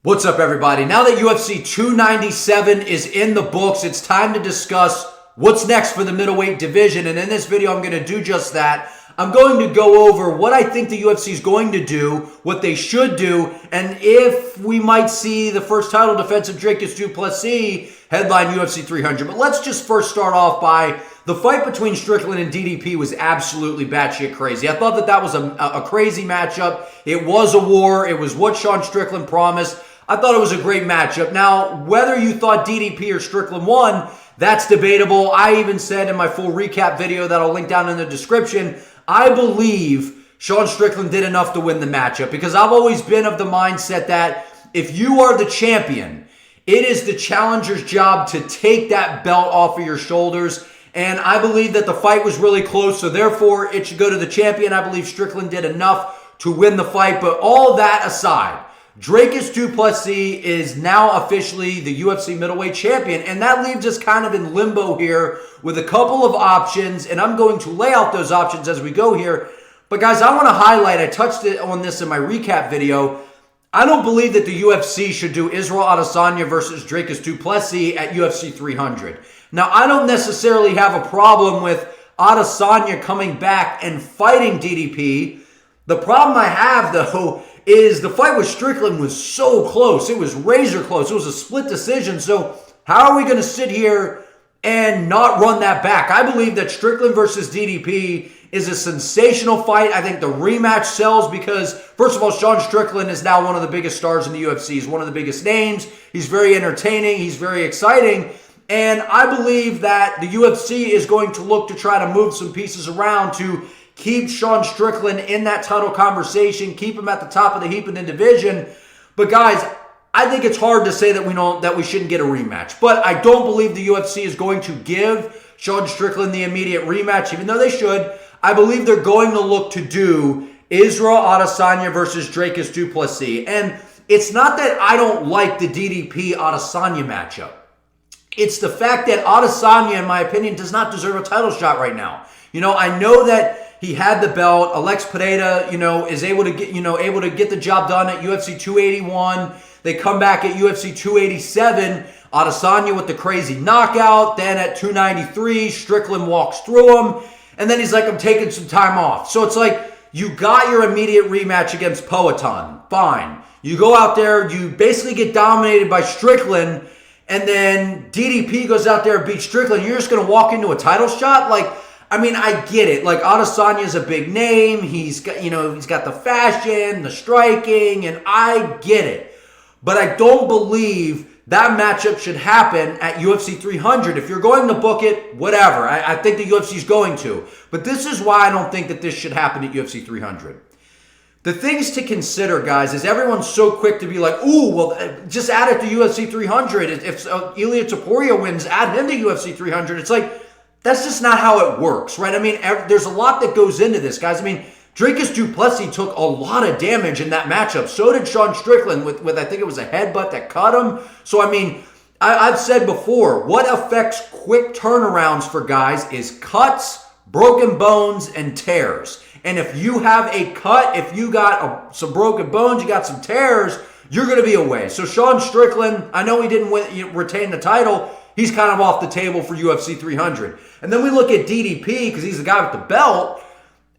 What's up, everybody? Now that UFC 297 is in the books, it's time to discuss what's next for the middleweight division. And in this video, I'm going to do just that. I'm going to go over what I think the UFC is going to do, what they should do, and if we might see the first title defense of Dricus Du Plessis headline UFC 300. But let's just first start off by the fight between Strickland and DDP was absolutely batshit crazy. I thought that was a crazy matchup. It was a war. It was what Sean Strickland promised. I thought it was a great matchup. Now, whether you thought DDP or Strickland won, that's debatable. I even said in my full recap video that I'll link down in the description, I believe Sean Strickland did enough to win the matchup because I've always been of the mindset that if you are the champion, it is the challenger's job to take that belt off of your shoulders. And I believe that the fight was really close, so therefore it should go to the champion. I believe Strickland did enough to win the fight. But all that aside, Dricus Du Plessis is now officially the UFC middleweight champion, and that leaves us kind of in limbo here with a couple of options, and I'm going to lay out those options as we go here. But guys, I want to highlight, I touched on this in my recap video, I don't believe that the UFC should do Israel Adesanya versus Dricus Du Plessis at UFC 300. Now, I don't necessarily have a problem with Adesanya coming back and fighting DDP. The problem I have, though, is the fight with Strickland was so close. It was razor close. It was a split decision. So how are we going to sit here and not run that back? I believe that Strickland versus DDP is a sensational fight. I think the rematch sells because, first of all, Sean Strickland is now one of the biggest stars in the UFC. He's one of the biggest names. He's very entertaining. He's very exciting. And I believe that the UFC is going to look to try to move some pieces around to keep Sean Strickland in that title conversation, keep him at the top of the heap in the division. But guys, I think it's hard to say that we shouldn't get a rematch. But I don't believe the UFC is going to give Sean Strickland the immediate rematch, even though they should. I believe they're going to look to do Israel Adesanya versus Dricus Du Plessis. And it's not that I don't like the DDP Adesanya matchup. It's the fact that Adesanya, in my opinion, does not deserve a title shot right now. You know, I know that he had the belt. Alex Pereira, is able to get the job done at UFC 281. They come back at UFC 287. Adesanya with the crazy knockout. Then at 293, Strickland walks through him. And then he's like, I'm taking some time off. So it's like, you got your immediate rematch against Poatan. Fine. You go out there, you basically get dominated by Strickland, and then DDP goes out there and beats Strickland. You're just going to walk into a title shot? Like, I mean, I get it. Like, Adesanya is a big name. He's got, he's got the fashion, the striking, and I get it. But I don't believe that matchup should happen at UFC 300. If you're going to book it, whatever. I think the UFC is going to. But this is why I don't think that this should happen at UFC 300. The things to consider, guys, is everyone's so quick to be like, ooh, well, just add it to UFC 300. If Ilia Topuria wins, add him to UFC 300. It's like, that's just not how it works, right? I mean, there's a lot that goes into this, guys. I mean, Dricus Du Plessis took a lot of damage in that matchup. So did Sean Strickland with I think it was a headbutt that cut him. So, I mean, I've said before, what affects quick turnarounds for guys is cuts, broken bones, and tears. And if you have a cut, if you got some broken bones, you got some tears, you're going to be away. So Sean Strickland, I know he didn't retain the title. He's kind of off the table for UFC 300. And then we look at DDP because he's the guy with the belt.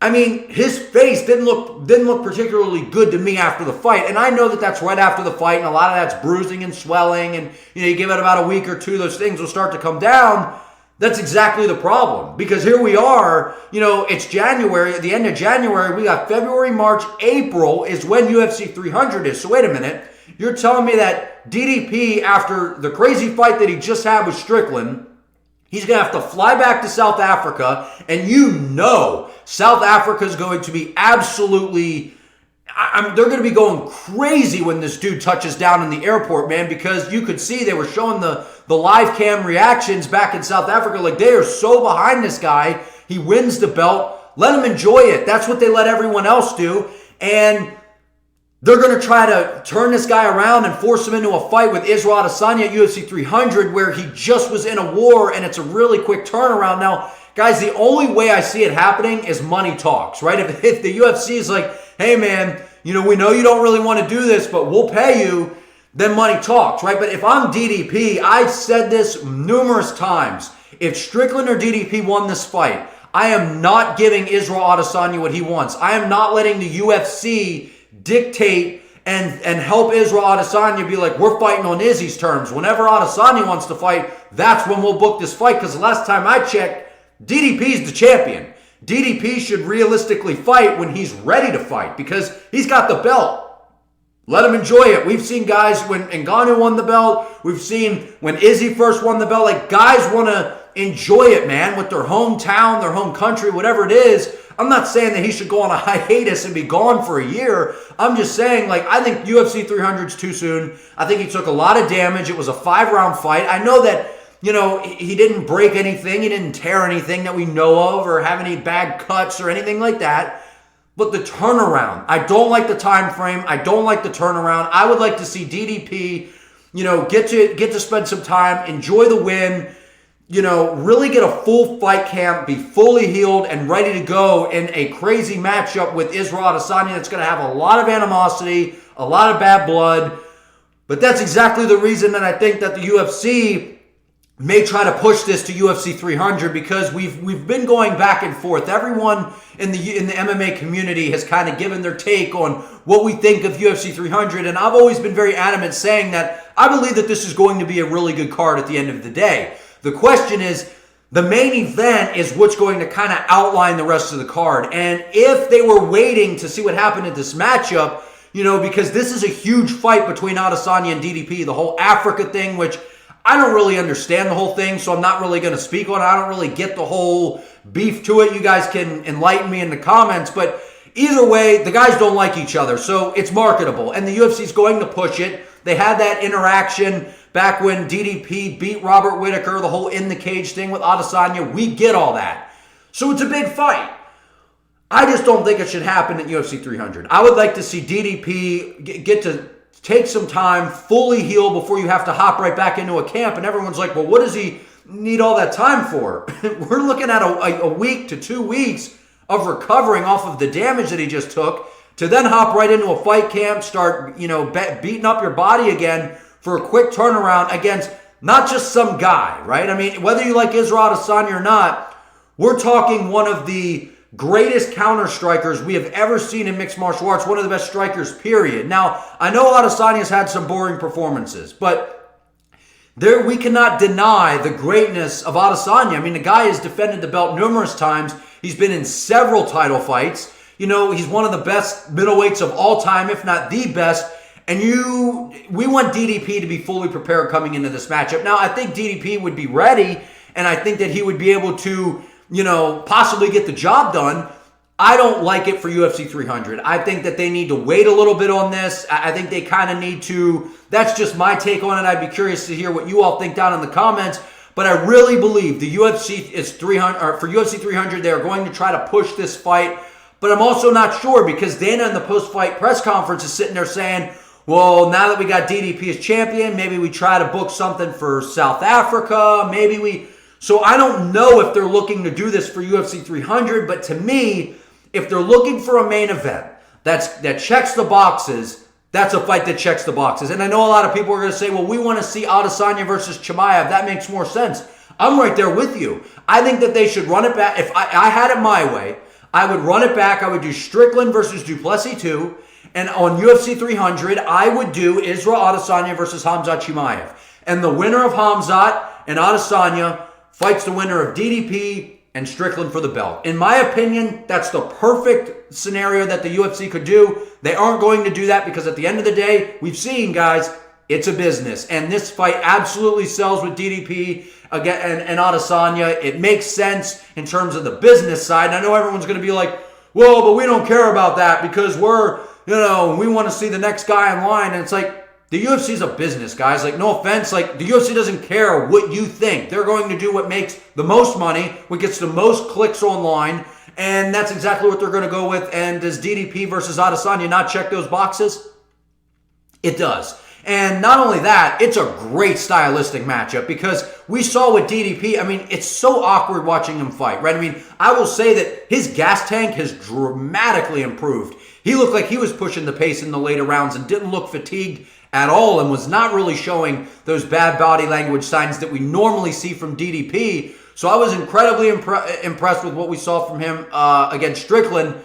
I mean, his face didn't look particularly good to me after the fight. And I know that that's right after the fight, and a lot of that's bruising and swelling. And you give it about a week or two, those things will start to come down. That's exactly the problem. Because here we are, it's January. At the end of January, we got February, March, April is when UFC 300 is. So wait a minute. You're telling me that DDP, after the crazy fight that he just had with Strickland, he's going to have to fly back to South Africa, and South Africa is going to be absolutely, they're going to be going crazy when this dude touches down in the airport, man, because you could see they were showing the live cam reactions back in South Africa. Like, they are so behind this guy. He wins the belt. Let him enjoy it. That's what they let everyone else do. And they're going to try to turn this guy around and force him into a fight with Israel Adesanya at UFC 300 where he just was in a war, and it's a really quick turnaround. Now, guys, the only way I see it happening is money talks, right? If the UFC is like, hey, man, we know you don't really want to do this, but we'll pay you, then money talks, right? But if I'm DDP, I've said this numerous times. If Strickland or DDP won this fight, I am not giving Israel Adesanya what he wants. I am not letting the UFC dictate and help Israel Adesanya be like, we're fighting on Izzy's terms. Whenever Adesanya wants to fight, that's when we'll book this fight. Because the last time I checked, DDP's the champion. DDP should realistically fight when he's ready to fight because he's got the belt. Let him enjoy it. We've seen guys when Ngannou won the belt. We've seen when Izzy first won the belt. Like, guys want to enjoy it, man, with their hometown, their home country, whatever it is. I'm not saying that he should go on a hiatus and be gone for a year. I'm just saying, like, I think UFC 300 is too soon. I think he took a lot of damage. It was a 5-round fight. I know that, you know, he didn't break anything. He didn't tear anything that we know of or have any bad cuts or anything like that. But the turnaround, I don't like the time frame. I don't like the turnaround. I would like to see DDP, you know, get to spend some time, enjoy the win, you know, really get a full fight camp, be fully healed and ready to go in a crazy matchup with Israel Adesanya that's going to have a lot of animosity, a lot of bad blood. But that's exactly the reason that I think that the UFC may try to push this to UFC 300 because we've been going back and forth. Everyone in the MMA community has kind of given their take on what we think of UFC 300, and I've always been very adamant saying that I believe that this is going to be a really good card at the end of the day. The question is, the main event is what's going to kind of outline the rest of the card. And if they were waiting to see what happened in this matchup, you know, because this is a huge fight between Adesanya and DDP, the whole Africa thing, which I don't really understand the whole thing, so I'm not really going to speak on it. I don't really get the whole beef to it. You guys can enlighten me in the comments, but either way, the guys don't like each other, so it's marketable, and the UFC is going to push it. They had that interaction back when DDP beat Robert Whittaker, the whole in the cage thing with Adesanya. We get all that. So it's a big fight. I just don't think it should happen at UFC 300. I would like to see DDP get to take some time, fully heal before you have to hop right back into a camp. And everyone's like, well, what does he need all that time for? We're looking at a week to 2 weeks of recovering off of the damage that he just took to then hop right into a fight camp, start, you know, beating up your body again for a quick turnaround against not just some guy, right? I mean, whether you like Israel Adesanya or not, we're talking one of the greatest counter strikers we have ever seen in mixed martial arts, one of the best strikers, period. Now, I know Adesanya's had some boring performances, but we cannot deny the greatness of Adesanya. I mean, the guy has defended the belt numerous times. He's been in several title fights. You know, he's one of the best middleweights of all time, if not the best. And we want DDP to be fully prepared coming into this matchup. Now, I think DDP would be ready, and I think that he would be able to, you know, possibly get the job done. I don't like it for UFC 300. I think that they need to wait a little bit on this. I think they kind of need to. That's just my take on it. I'd be curious to hear what you all think down in the comments. But I really believe the UFC is 300, or for UFC 300, they're going to try to push this fight. But I'm also not sure because Dana in the post-fight press conference is sitting there saying, well, now that we got DDP as champion, maybe we try to book something for South Africa. So I don't know if they're looking to do this for UFC 300, but to me, if they're looking for a main event that checks the boxes, that's a fight that checks the boxes. And I know a lot of people are going to say, well, we want to see Adesanya versus Chimaev. That makes more sense. I'm right there with you. I think that they should run it back. If I had it my way, I would run it back. I would do Strickland versus Du Plessis 2. And on UFC 300, I would do Israel Adesanya versus Khamzat Chimaev. And the winner of Khamzat and Adesanya fights the winner of DDP and Strickland for the belt. In my opinion, that's the perfect scenario that the UFC could do. They aren't going to do that because at the end of the day, we've seen, guys, it's a business. And this fight absolutely sells with DDP again and Adesanya. It makes sense in terms of the business side. And I know everyone's going to be like, well, but we don't care about that because we want to see the next guy in line. And it's like, the UFC is a business, guys. Like, no offense. Like, the UFC doesn't care what you think. They're going to do what makes the most money, what gets the most clicks online. And that's exactly what they're going to go with. And does DDP versus Adesanya not check those boxes? It does. And not only that, it's a great stylistic matchup because we saw with DDP, I mean, it's so awkward watching him fight, right? I mean, I will say that his gas tank has dramatically improved. He looked like he was pushing the pace in the later rounds and didn't look fatigued at all and was not really showing those bad body language signs that we normally see from DDP. So I was incredibly impressed with what we saw from him against Strickland.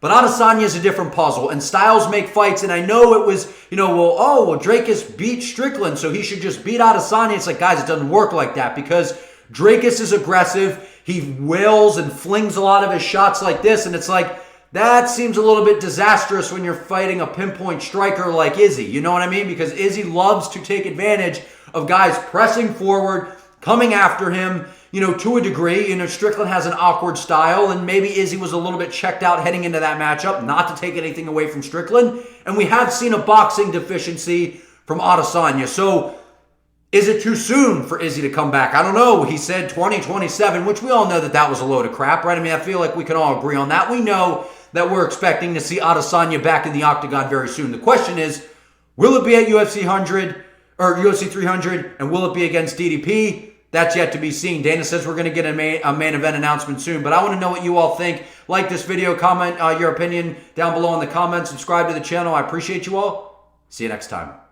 But Adesanya is a different puzzle, and styles make fights, and I know it was, Dricus beat Strickland, so he should just beat Adesanya. It's like, guys, it doesn't work like that, because Dricus is aggressive. He wails and flings a lot of his shots like this, and it's like, that seems a little bit disastrous when you're fighting a pinpoint striker like Izzy. You know what I mean? Because Izzy loves to take advantage of guys pressing forward, coming after him, to a degree. Strickland has an awkward style, and maybe Izzy was a little bit checked out heading into that matchup, not to take anything away from Strickland. And we have seen a boxing deficiency from Adesanya. So is it too soon for Izzy to come back? I don't know. He said 2027, which we all know that was a load of crap, right? I mean, I feel like we can all agree on that. We know that we're expecting to see Adesanya back in the octagon very soon. The question is, will it be at UFC 100 or UFC 300, and will it be against DDP? That's yet to be seen. Dana says we're going to get a main event announcement soon, but I want to know what you all think. Like this video, comment your opinion down below in the comments, subscribe to the channel. I appreciate you all. See you next time.